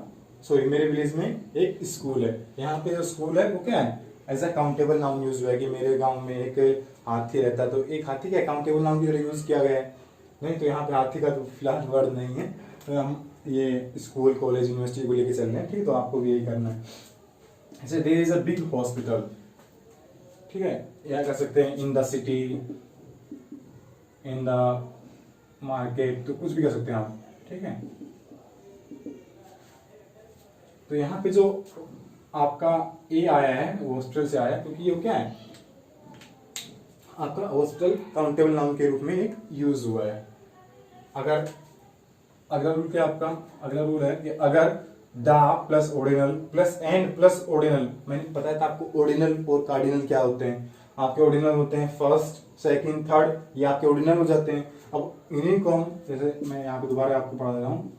सॉरी मेरे विलेज में एक स्कूल है। यहाँ पे जो स्कूल है वो क्या है, as a countable noun use हुआ है कि मेरे गांव में एक हाथी रहता है, तो एक हाथी क्या काउंटेबल नाउन की तरह यूज किया गया है। नहीं तो यहाँ पे हाथी का तो फिलहाल वर्ड नहीं है, तो हम ये स्कूल कॉलेज यूनिवर्सिटी को लेके चल रहे हैं, ठीक है, तो आपको भी यही करना है। जैसे there is a big hospital, ठीक है, या कर सकते हैं in the city, in the market, तो कुछ भी कर सकते हैं आप, ठीक है। तो यहाँ पे जो आपका ए आया है वो हॉस्पिटल से आया, क्योंकि ये क्या है आपका हॉस्पिटल काउंटेबल नाउन के रूप में एक यूज हुआ है। अगर अगला रूल क्या आपका, अगला रूल है कि अगर the plus ordinal plus and plus ordinal, मैंने बताया था आपको ऑर्डिनल और कार्डिनल क्या होते हैं। आपके ऑर्डिनल होते हैं फर्स्ट, सेकंड, थर्ड, ये आपके ऑर्डिनल हो जाते हैं। अब इन्हीं को हम, जैसे मैं यहाँ पे दोबारा आपको पढ़ा रहा हूँ,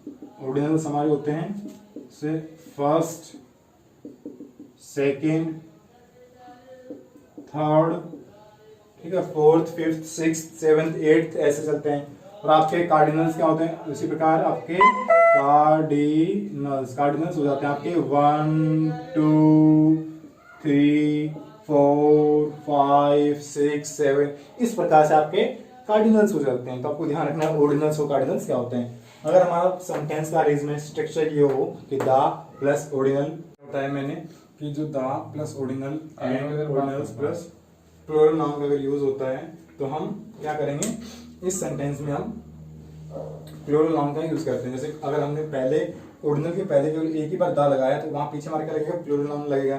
ऑर्डिनल हमारे होते हैं से फर्स्ट, सेकंड, थर्ड, ठीक है, fourth, fifth, sixth, seventh, eighth, ऐसे चलते हैं। और आपके कार्डिनल्स क्या होते हैं, उसी प्रकार आपके कार्डिनल्स हो जाते हैं आपके 1 2 3 4 5 6 7, इस प्रकार से आपके कार्डिनल्स हो जाते हैं। तो आपको ध्यान रखना है ऑर्डिनल्स और कार्डिनल्स क्या होते हैं। अगर हमारा सेंटेंस का अरेंजमेंट स्ट्रक्चर ये हो कि द प्लस ऑर्डिनल, बताया मैंने कि जो the plus ordinal and ordinals plus plural noun का अगर यूज होता है तो हम क्या करेंगे, इस सेंटेंस में हम प्लूरल नाउन का यूज करते हैं। जैसे अगर हमने पहले ऑर्डिनल के पहले केवल एक ही बार द लगाया तो वहां पीछे हमारा क्या लगेगा, प्लूरल नाउन लगेगा।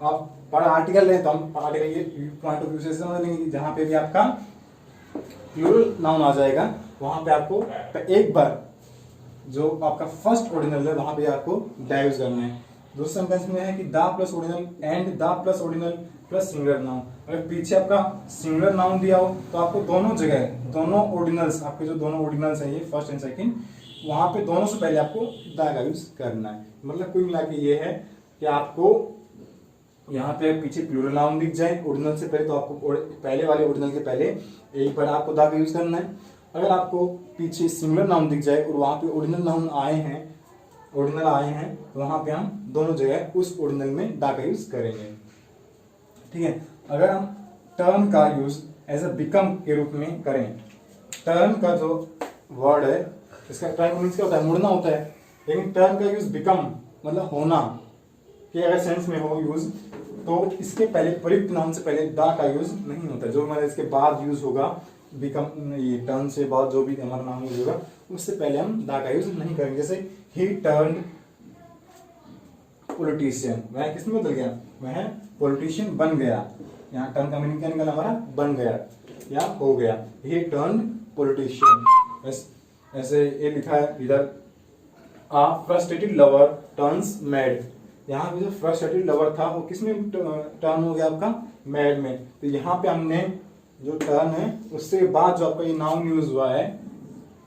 आप पर आर्टिकल लें तो हम आर्टिकल ये पॉइंट ऑफ व्यू से समझ लेंगे, जहां पे भी आपका प्लूरल नाउन आ जाएगा वहां पे आपको एक बार जो आपका फर्स्ट ऑर्डिनल है वहां पे आपको द यूज करना है। दूसरे सेंटेंस में है कि the plus ordinal and the plus ordinal plus singular noun. अगर पीछे आपका सिंगुलर नाउन दिया हो तो आपको दोनों जगह दोनों ऑर्डिनल्स, आपके जो दोनों ऑर्डिनल्स हैं ये फर्स्ट एंड सेकंड, वहां पे दोनों से पहले आपको द का यूज करना है। मतलब कुल मिला के ये है कि आपको यहाँ पे पीछे प्लूरल नाउन दिख जाए ओरिजिनल से पहले, तो आपको पहले वाले ओरिजिनल के पहले एक बार आपको दा का यूज करना है। अगर आपको पीछे सिंगुलर नाउन दिख जाए और वहाँ पे ओरिजिनल नाउन आए हैं, तो वहाँ पे हम दोनों जगह उस ओरिजिनल में दा का यूज करेंगे। ठीक है, अगर हम टर्न का यूज एज अ बिकम के रूप में करें, टर्न का जो वर्ड है इसका टर्न मीन्स क्या होता है, मुड़ना होता है, लेकिन टर्न का यूज बिकम मतलब होना के अगर सेंस में हो यूज, तो इसके पहले प्रयुक्त नाउन से पहले दा का यूज नहीं होता। जो हमारे इसके बाद यूज होगा बिकम, ये टर्न से बाद जो भी हमारा नाउन यूज होगा उससे पहले हम दा का यूज नहीं करेंगे। जैसे ही टर्न पॉलिटिशियन, वह किसमें बदल गया, वह पॉलिटिशियन बन गया। यहाँ टर्न का मीनिंग क्या निकला हमारा, बन गया या हो गया। ही टर्न पॉलिटिशियन। ऐसे ये लिखा है इधर, आ फ्रस्ट्रेटेड लवर टर्न्स मैड। यहाँ पे जो फ्रस्ट्रेटेड लवर था वो किसमें टर्न हो गया आपका, मैड में। तो यहाँ पे हमने जो टर्न है उससे बाद जो आपका ये नाउन यूज हुआ है,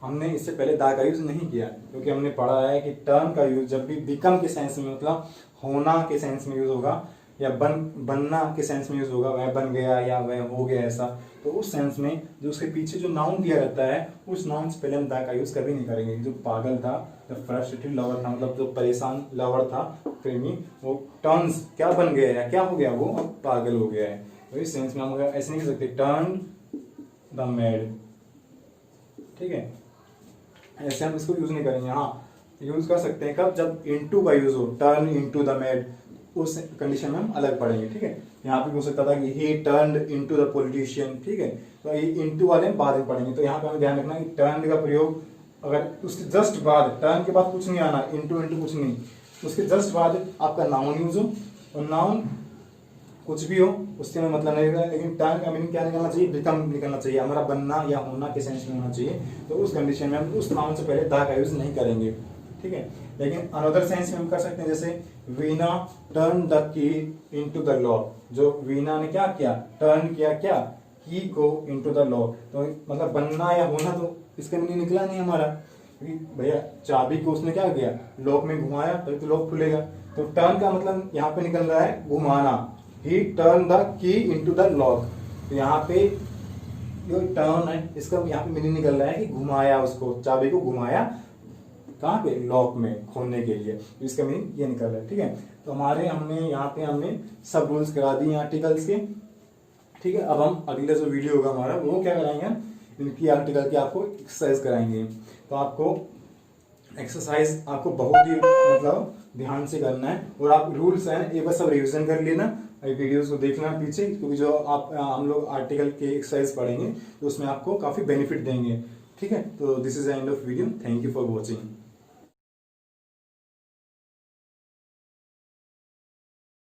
हमने इससे पहले दा का यूज नहीं किया, क्योंकि हमने पढ़ा है कि टर्न का यूज जब भी बिकम के सेंस में मतलब होना के सेंस में यूज होगा या बनना के सेंस में यूज होगा, वह बन गया या वह हो गया ऐसा, तो उस सेंस में जो उसके पीछे जो नाउन दिया रहता है उस नाउन से पहले हम दा का यूज कभी नहीं करेंगे। जो पागल था, जो फ्रस्ट्रेटेड लवर था, मतलब जो परेशान लवर था प्रेमी, वो टर्न्स क्या बन गया या क्या हो गया, वो अब पागल हो गया है। तो इस सेंस में हम ऐसे नहीं कह सकते टर्न द मैड। ठीक है, ऐसे हम इसको यूज नहीं करेंगे। हाँ यूज कर सकते हैं कब, जब इनटू का यूज हो, टर्न इनटू द मैड, उस कंडीशन में हम अलग पढ़ेंगे। ठीक है, यहाँ पे हो सकता था कि ही टर्न्ड इनटू द पॉलिटिशियन। ठीक है, तो ये इनटू वाले हम बाद में पढ़ेंगे। तो यहाँ पे हमें ध्यान रखना कि टर्न का प्रयोग अगर उसके जस्ट बाद, टर्न के बाद कुछ नहीं आना, इनटू इनटू कुछ नहीं, उसके जस्ट बाद आपका नाउन यूज हो, और नाउन कुछ भी हो उससे हमें मतलब नहीं रहेगा, लेकिन टर्न का मीनिंग क्या निकलना चाहिए, बिकम निकलना चाहिए, हमारा बनना या होना के सेंस में होना चाहिए। तो उस कंडीशन में हम उस नाउन से पहले दा का यूज नहीं करेंगे। ठीक है, लेकिन अनदर सेंस में हम कर सकते हैं, जैसे Veena turn the key into the lock. जो वीना ने क्या किया, टर्न किया क्या, की को इनटू द लॉक। तो मतलब बनना या होना, तो इसका मीनिंग निकला नहीं हमारा, क्योंकि भैया चाबी को उसने क्या किया, लॉक में घुमाया तभी तो लॉक खुलेगा। तो टर्न का मतलब यहाँ पे निकल रहा है घुमाना, ही turn the key into the lock. तो यहाँ पे जो टर्न है इसका यहाँ पे मीनिंग निकल रहा है कि घुमाया, उसको चाबी को घुमाया कहाँ पे, लॉक में खोलने के लिए। तो इसका मीनिंग ये निकल रहा है। ठीक है, तो हमने यहाँ पे हमने सब रूल्स करा दिए आर्टिकल्स के। ठीक है, अब हम अगले जो वीडियो होगा हमारा वो क्या कराएंगे, इनकी आर्टिकल की आपको एक्सरसाइज कराएंगे। तो आपको एक्सरसाइज आपको बहुत ही मतलब ध्यान से करना है, और आप रूल्स हैं एक बार सब रिविजन कर लेना, वीडियोस को देखना पीछे, क्योंकि जो हम लोग आर्टिकल के एक्सरसाइज पढ़ेंगे तो उसमें आपको काफी बेनिफिट देंगे। ठीक है, तो this is the end of video, thank you for watching.